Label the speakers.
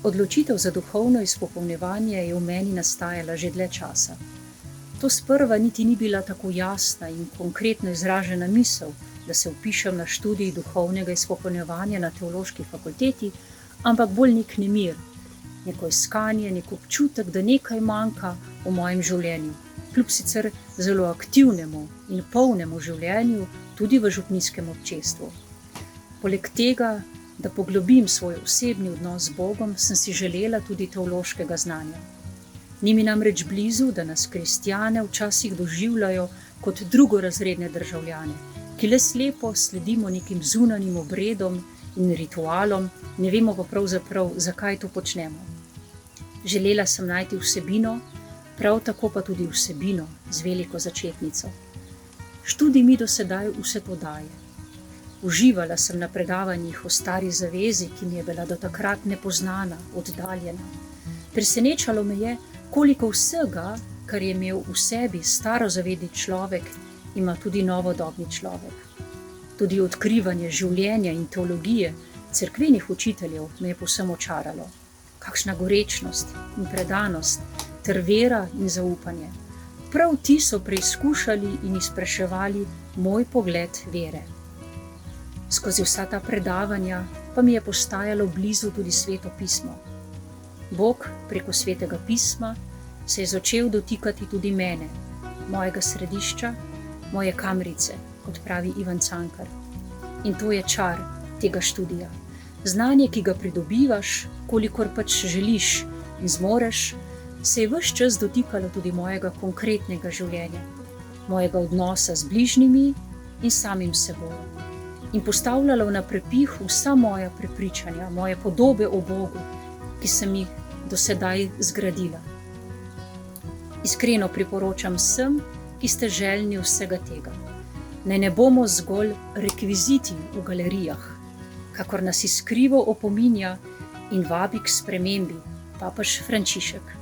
Speaker 1: Odločitev za duhovno izpopolnjevanje je v meni nastajala že dlje časa. To sprva niti ni bila tako jasna in konkretno izražena misel, da se vpišem na študij duhovnega izpopolnjevanja na teološki fakulteti, ampak bolj nek nemir, neko iskanje, nek občutek, da nekaj manjka v mojem življenju, kljub sicer zelo aktivnemu in polnemu življenju tudi v župnijskem občestvu. Poleg tega, da poglobim svoj osebni odnos z Bogom, sem si želela tudi teološkega znanja. Ni mi namreč blizu, da nas kristjane včasih doživljajo kot drugorazredne državljane, ki le slepo sledimo nekim zunanjim obredom in ritualom, ne vemo pa pravzaprav, zakaj to počnemo. Želela sem najti vsebino, prav tako pa tudi vsebino z veliko začetnico. Študij mi do sedaj vse to daje. Uživala sem na predavanjih o stari zavezi, ki mi je bila do takrat nepoznana, oddaljena. Presenečalo me je, koliko vsega, kar je imel v sebi starozavedni človek, ima tudi novodobni človek. Tudi odkrivanje življenja in teologije cerkvenih učiteljev me je povsem očaralo. Kakšna gorečnost in predanost, ter vera in zaupanje. Prav ti so preizkušali in izpraševali moj pogled vere. Skozi vsa ta predavanja pa mi je postajalo blizu tudi Sveto pismo. Bog preko Svetega pisma se je začel dotikati tudi mene, mojega središča, moje kamrice, kot pravi Ivan Cankar. In to je čar tega študija. Znanje, ki ga pridobivaš, kolikor pač želiš in zmoreš, se je ves čas dotikalo tudi mojega konkretnega življenja, mojega odnosa z bližnjimi in samim seboj. In postavljalo na prepih vsa moja prepričanja, moje podobe o Bogu, ki sem jih do sedaj zgradila. Iskreno priporočam vsem, ki ste željni vsega tega. Naj ne bomo zgolj rekviziti v galerijah, kakor nas iskrivo opominja in vabi k spremembi papež Frančišek.